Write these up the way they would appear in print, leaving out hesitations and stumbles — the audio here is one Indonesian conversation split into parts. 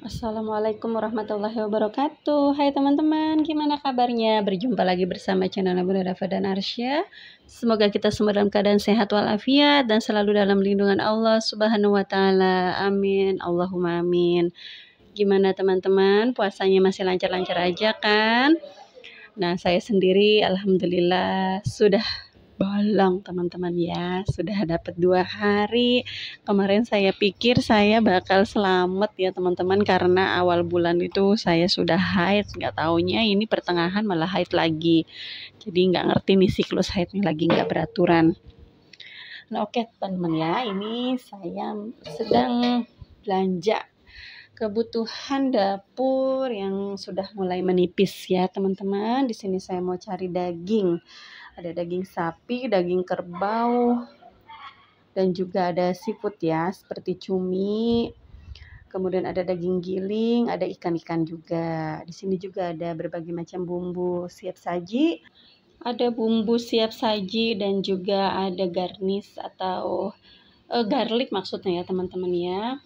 Assalamualaikum warahmatullahi wabarakatuh. Hai teman-teman, gimana kabarnya? Berjumpa lagi bersama channel Bunda Dafa dan Arsya. Semoga kita semua dalam keadaan sehat walafiat dan selalu dalam lindungan Allah Subhanahu wa taala. Amin. Allahumma amin. Gimana teman-teman? Puasanya masih lancar-lancar aja kan? Nah, saya sendiri alhamdulillah sudah balang teman-teman ya, sudah dapat 2 hari. Kemarin saya pikir saya bakal selamat ya teman-teman, karena awal bulan itu saya sudah haid, nggak taunya ini pertengahan malah haid lagi. Jadi nggak ngerti nih siklus haidnya lagi nggak beraturan. Nah oke teman-teman ya, ini saya sedang belanja kebutuhan dapur yang sudah mulai menipis ya teman-teman. Di sini saya mau cari daging. Ada daging sapi, daging kerbau, dan juga ada seafood ya, seperti cumi. Kemudian ada daging giling, ada ikan-ikan juga. Di sini juga ada berbagai macam bumbu siap saji. Ada bumbu siap saji dan juga ada garnish atau garlic maksudnya ya teman-teman ya.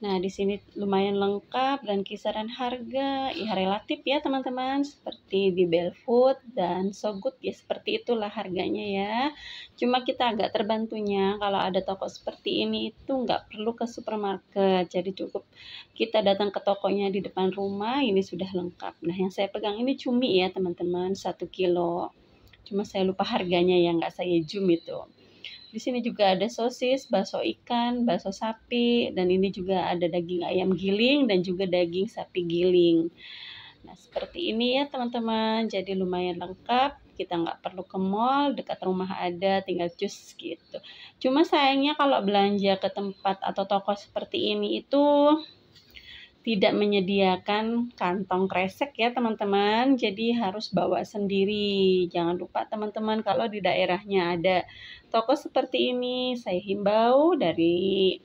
Nah, di sini lumayan lengkap dan kisaran harga ya relatif ya teman-teman, seperti di Belfood dan Sogood ya, seperti itulah harganya ya. Cuma kita agak terbantunya kalau ada toko seperti ini itu nggak perlu ke supermarket, jadi cukup kita datang ke tokonya di depan rumah, ini sudah lengkap. Nah, yang saya pegang ini cumi ya teman-teman, 1 kilo. Cuma saya lupa harganya ya, nggak saya zoom itu. Di sini juga ada sosis, bakso ikan, bakso sapi, dan ini juga ada daging ayam giling dan juga daging sapi giling. Nah, seperti ini ya teman-teman. Jadi lumayan lengkap. Kita nggak perlu ke mall, dekat rumah ada, tinggal cus gitu. Cuma sayangnya kalau belanja ke tempat atau toko seperti ini itu tidak menyediakan kantong kresek ya teman-teman, jadi harus bawa sendiri. Jangan lupa teman-teman, kalau di daerahnya ada toko seperti ini, saya himbau dari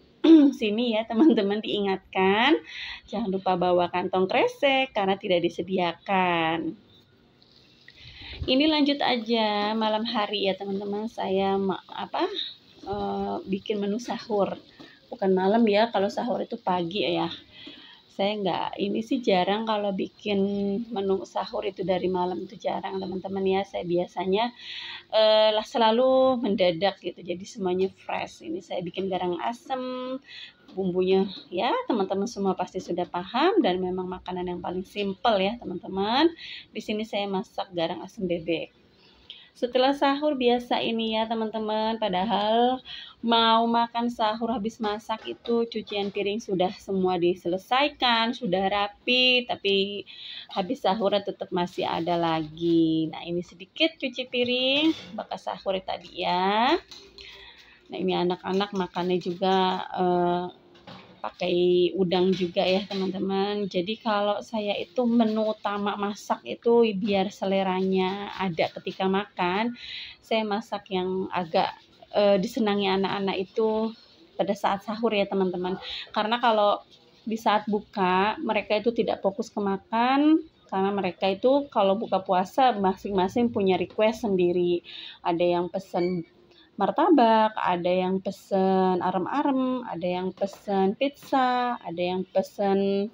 sini ya teman-teman, diingatkan jangan lupa bawa kantong kresek karena tidak disediakan. Ini lanjut aja malam hari ya teman-teman, saya bikin menu sahur. Bukan malam ya, kalau sahur itu pagi ya. Saya nggak, ini sih jarang kalau bikin menu sahur itu dari malam, itu jarang teman-teman ya. Saya biasanya selalu mendadak gitu, jadi semuanya fresh. Ini saya bikin garang asem, bumbunya ya teman-teman semua pasti sudah paham, dan memang makanan yang paling simple ya teman-teman. Di sini saya masak garang asem bebek. Setelah sahur biasa ini ya teman-teman, padahal mau makan sahur habis masak itu cucian piring sudah semua diselesaikan, sudah rapi, tapi habis sahur tetap masih ada lagi. Nah, ini sedikit cuci piring bekas sahur tadi ya. Nah, ini anak-anak makannya juga pakai udang juga ya teman-teman. Jadi kalau saya itu menu utama masak itu biar seleranya ada ketika makan, saya masak yang agak disenangi anak-anak itu pada saat sahur ya teman-teman. Karena kalau di saat buka mereka itu tidak fokus ke makan, karena mereka itu kalau buka puasa masing-masing punya request sendiri. Ada yang pesen martabak, ada yang pesen arem-arem, ada yang pesen pizza, ada yang pesen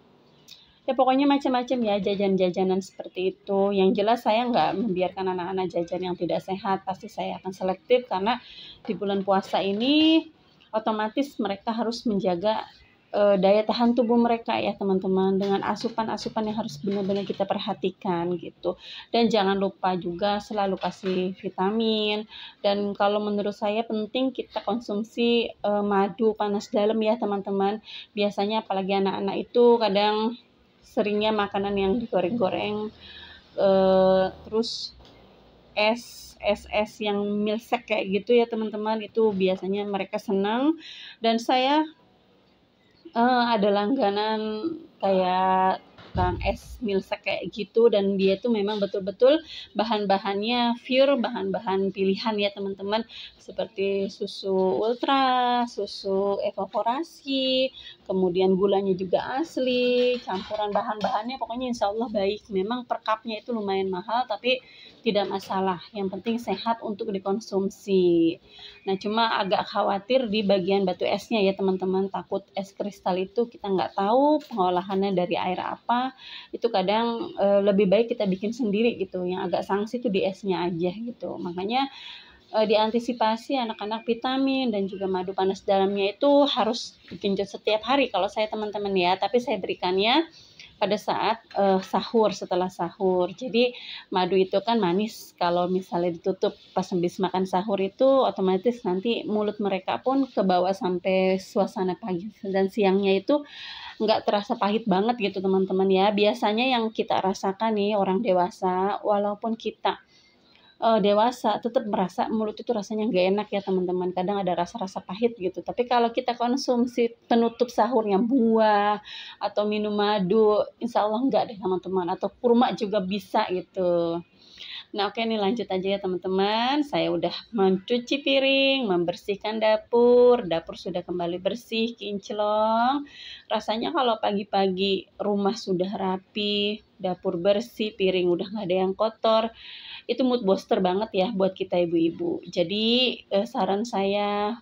ya pokoknya macam-macam ya, jajan-jajanan seperti itu. Yang jelas saya nggak membiarkan anak-anak jajan yang tidak sehat, pasti saya akan selektif karena di bulan puasa ini otomatis mereka harus menjaga daya tahan tubuh mereka ya teman-teman, dengan asupan-asupan yang harus benar-benar kita perhatikan gitu. Dan jangan lupa juga selalu kasih vitamin, dan kalau menurut saya penting kita konsumsi madu panas dalam ya teman-teman. Biasanya apalagi anak-anak itu kadang seringnya makanan yang digoreng-goreng, terus es yang milkshake kayak gitu ya teman-teman, itu biasanya mereka senang. Dan saya ada langganan kayak Kang es milkshake kayak gitu, dan dia tuh memang betul-betul bahan-bahannya pure, bahan-bahan pilihan ya teman-teman, seperti susu ultra, susu evaporasi, kemudian gulanya juga asli, campuran bahan-bahannya pokoknya insya Allah baik. Memang per cupnya itu lumayan mahal, tapi tidak masalah, yang penting sehat untuk dikonsumsi. Nah, cuma agak khawatir di bagian batu esnya ya teman-teman, takut es kristal itu kita nggak tahu pengolahannya dari air apa, itu kadang lebih baik kita bikin sendiri gitu, yang agak sanksi itu di esnya aja gitu. Makanya diantisipasi anak-anak vitamin dan juga madu panas dalamnya itu harus digenjot setiap hari kalau saya teman-teman ya, tapi saya berikannya pada saat sahur, setelah sahur. Jadi madu itu kan manis, kalau misalnya ditutup pas habis makan sahur itu otomatis nanti mulut mereka pun ke bawah sampai suasana pagi dan siangnya itu nggak terasa pahit banget gitu teman-teman ya. Biasanya yang kita rasakan nih orang dewasa, walaupun kita dewasa tetap merasa mulut itu rasanya nggak enak ya teman-teman, kadang ada rasa-rasa pahit gitu. Tapi kalau kita konsumsi penutup sahurnya buah atau minum madu, insya Allah nggak deh teman-teman, atau kurma juga bisa gitu. Nah, oke nih lanjut aja ya teman-teman. Saya udah mencuci piring, membersihkan dapur. Dapur sudah kembali bersih, kinclong. Rasanya kalau pagi-pagi rumah sudah rapi, dapur bersih, piring udah nggak ada yang kotor, itu mood booster banget ya buat kita ibu-ibu. Jadi saran saya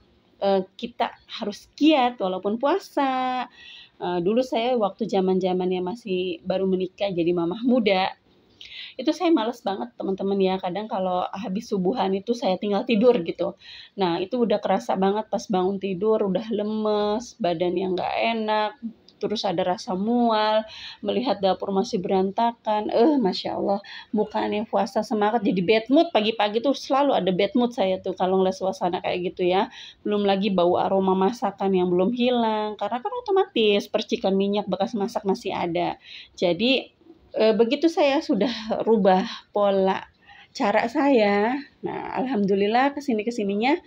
kita harus giat walaupun puasa. Dulu saya waktu zaman-zamannya masih baru menikah jadi mamah muda, itu saya males banget teman-teman ya, kadang kalau habis subuhan itu saya tinggal tidur gitu. Nah itu udah kerasa banget pas bangun tidur udah lemes, badan yang nggak enak, terus ada rasa mual, melihat dapur masih berantakan, Masya Allah, bukannya puasa semangat jadi bad mood, pagi-pagi tuh selalu ada bad mood saya tuh kalau ngeliat suasana kayak gitu ya. Belum lagi bau aroma masakan yang belum hilang, karena kan otomatis percikan minyak bekas masak masih ada. Jadi begitu saya sudah rubah pola cara saya, nah alhamdulillah kesininya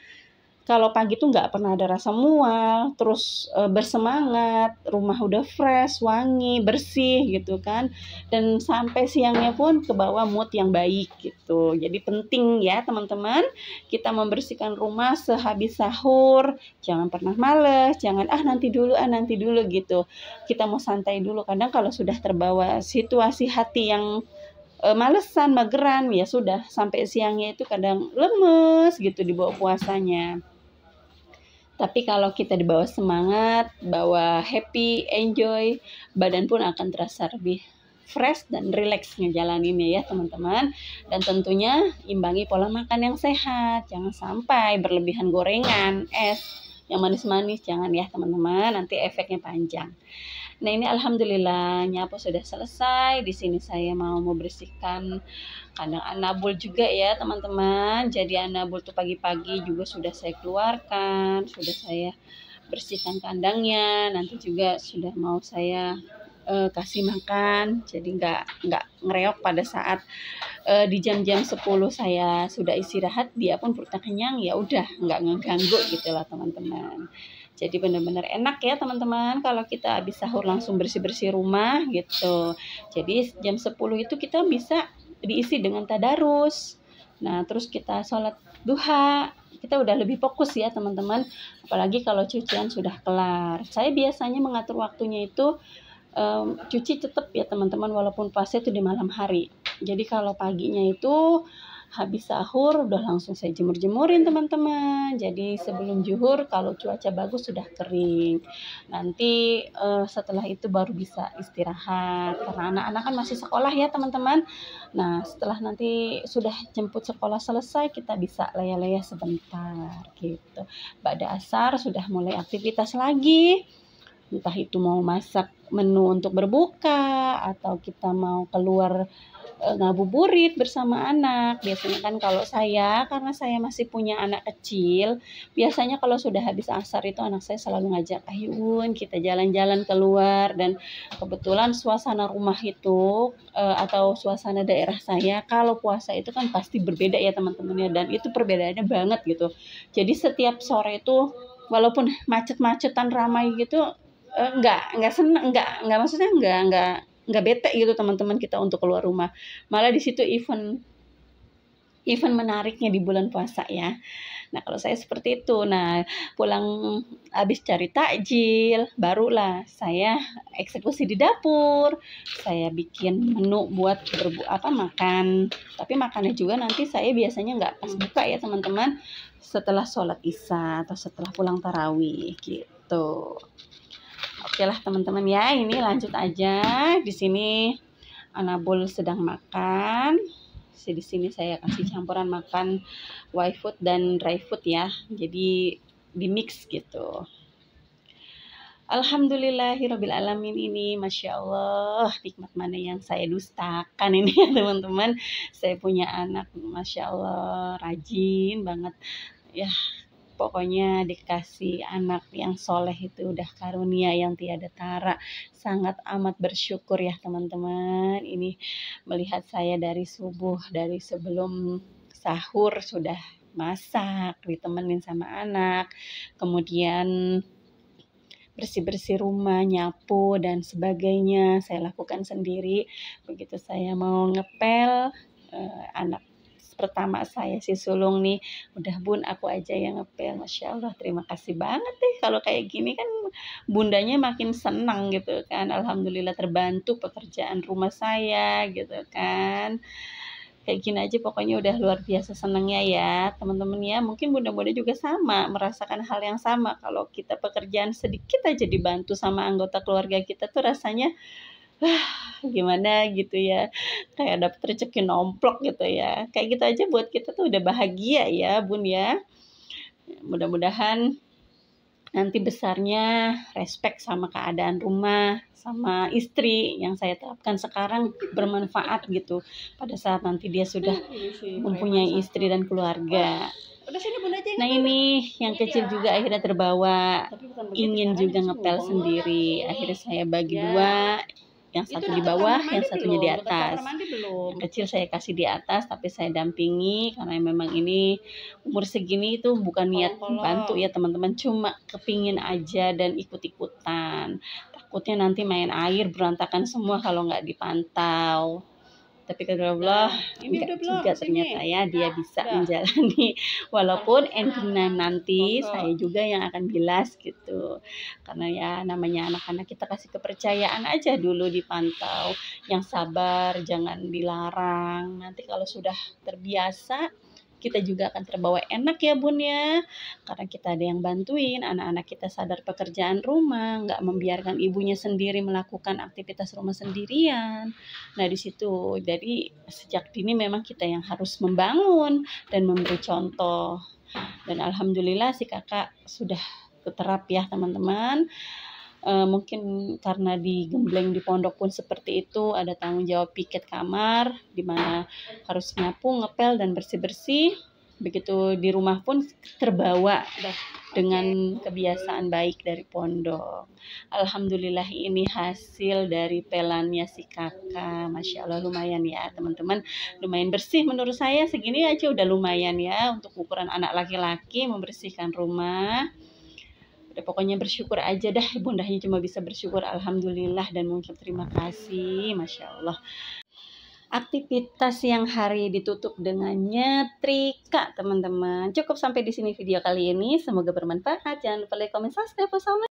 kalau pagi tuh nggak pernah ada rasa mual, terus bersemangat, rumah udah fresh, wangi, bersih gitu kan, dan sampai siangnya pun ke bawah mood yang baik gitu. Jadi penting ya teman-teman, kita membersihkan rumah sehabis sahur, jangan pernah males, jangan nanti dulu gitu. Kita mau santai dulu, kadang kalau sudah terbawa situasi hati yang malesan, mageran, ya sudah sampai siangnya itu kadang lemes gitu di bawah puasanya. Tapi kalau kita dibawa semangat, bawa happy, enjoy, badan pun akan terasa lebih fresh dan relax ngejalaninnya ya teman-teman. Dan tentunya imbangi pola makan yang sehat. Jangan sampai berlebihan gorengan, es, yang manis-manis. Jangan ya teman-teman, nanti efeknya panjang. Nah ini alhamdulillah nyapu sudah selesai. Di sini saya mau membersihkan kandang anabul juga ya teman-teman. Jadi anabul tuh pagi-pagi juga sudah saya keluarkan, sudah saya bersihkan kandangnya. Nanti juga sudah mau saya kasih makan. Jadi nggak ngereok pada saat di jam-jam 10 saya sudah istirahat, dia pun perutnya kenyang, ya udah nggak ngeganggu gitu lah teman-teman. Jadi benar-benar enak ya teman-teman kalau kita habis sahur langsung bersih-bersih rumah gitu. Jadi jam 10 itu kita bisa diisi dengan tadarus. Nah, terus kita sholat duha, kita udah lebih fokus ya teman-teman. Apalagi kalau cucian sudah kelar. Saya biasanya mengatur waktunya itu cuci tetap ya teman-teman, walaupun puasa itu di malam hari. Jadi kalau paginya itu habis sahur udah langsung saya jemur-jemurin teman-teman. Jadi sebelum zuhur kalau cuaca bagus sudah kering. Nanti setelah itu baru bisa istirahat karena anak-anak kan masih sekolah ya teman-teman. Nah setelah nanti sudah jemput sekolah selesai kita bisa laya-laya sebentar gitu. Ba'da asar sudah mulai aktivitas lagi. Entah itu mau masak menu untuk berbuka atau kita mau keluar ngabuburit bersama anak. Biasanya kan kalau saya, karena saya masih punya anak kecil, biasanya kalau sudah habis asar itu anak saya selalu ngajak, "Ayun, kita jalan-jalan keluar." Dan kebetulan suasana rumah itu atau suasana daerah saya kalau puasa itu kan pasti berbeda ya teman-teman ya, dan itu perbedaannya banget gitu. Jadi setiap sore itu walaupun macet-macetan ramai gitu, nggak seneng, nggak maksudnya nggak bete gitu teman-teman kita untuk keluar rumah. Malah di situ event menariknya di bulan puasa ya. Nah, kalau saya seperti itu. Nah, pulang habis cari takjil, barulah saya eksekusi di dapur. Saya bikin menu buat makan. Tapi makannya juga nanti saya biasanya nggak pas buka ya teman-teman, setelah sholat isya atau setelah pulang tarawih gitu. Oke lah teman-teman ya, ini lanjut aja. Di sini Anabul sedang makan. Di sini saya kasih campuran makan Y-food dan dry food ya. Jadi di mix gitu. Alhamdulillahirabbil alamin, ini Masya Allah, nikmat mana yang saya dustakan ini ya teman-teman. Saya punya anak Masya Allah rajin banget ya. Pokoknya dikasih anak yang soleh itu udah karunia yang tiada tara. Sangat amat bersyukur ya teman-teman. Ini melihat saya dari subuh, dari sebelum sahur sudah masak, ditemenin sama anak. Kemudian bersih-bersih rumah, nyapu dan sebagainya saya lakukan sendiri. Begitu saya mau ngepel, anak pertama saya si sulung nih, udah bun aku aja yang ngepel. Masya Allah, terima kasih banget deh. Kalau kayak gini kan bundanya makin senang gitu kan. Alhamdulillah terbantu pekerjaan rumah saya gitu kan. Kayak gini aja pokoknya udah luar biasa senangnya ya teman-teman ya. Mungkin bunda-bunda juga sama, merasakan hal yang sama. Kalau kita pekerjaan sedikit aja dibantu sama anggota keluarga kita tuh rasanya gimana gitu ya, kayak dapet rezeki nomplok gitu ya. Kayak gitu aja buat kita tuh udah bahagia ya bun ya. Mudah-mudahan nanti besarnya respect sama keadaan rumah, sama istri yang saya terapkan sekarang bermanfaat gitu pada saat nanti dia sudah mempunyai istri dan keluarga. Nah ini yang kecil juga akhirnya terbawa, ingin juga ngepel sendiri. Akhirnya saya bagi dua, yang satu di bawah, yang satunya di atas. Yang kecil saya kasih di atas, tapi saya dampingi karena memang ini umur segini itu bukan niat bantu ya teman-teman, cuma kepingin aja dan ikut-ikutan. Takutnya nanti main air berantakan semua kalau nggak dipantau. Tapi kata Allah, enggak juga ternyata ya, dia bisa menjalani. Walaupun endingnya nanti saya juga yang akan bilas gitu. Karena ya namanya anak-anak, kita kasih kepercayaan aja dulu dipantau. Yang sabar, jangan dilarang. Nanti kalau sudah terbiasa, kita juga akan terbawa enak ya bun ya. Karena kita ada yang bantuin, anak-anak kita sadar pekerjaan rumah, nggak membiarkan ibunya sendiri melakukan aktivitas rumah sendirian. Nah di situ, jadi sejak dini memang kita yang harus membangun dan memberi contoh. Dan alhamdulillah si kakak sudah keterap ya teman-teman. Mungkin karena digembleng di pondok pun seperti itu, ada tanggung jawab piket kamar di mana harus nyapu, ngepel dan bersih-bersih. Begitu di rumah pun terbawa dengan kebiasaan baik dari pondok. Alhamdulillah ini hasil dari pelannya si kakak. Masya Allah lumayan ya teman-teman, lumayan bersih menurut saya. Segini aja udah lumayan ya untuk ukuran anak laki-laki membersihkan rumah. Udah pokoknya bersyukur aja dah, bundanya cuma bisa bersyukur alhamdulillah dan mengucap terima kasih. Masya Allah. Aktivitas yang hari ditutup dengan nyetrika teman-teman. Cukup sampai di sini video kali ini, semoga bermanfaat. Jangan lupa like, comment, subscribe.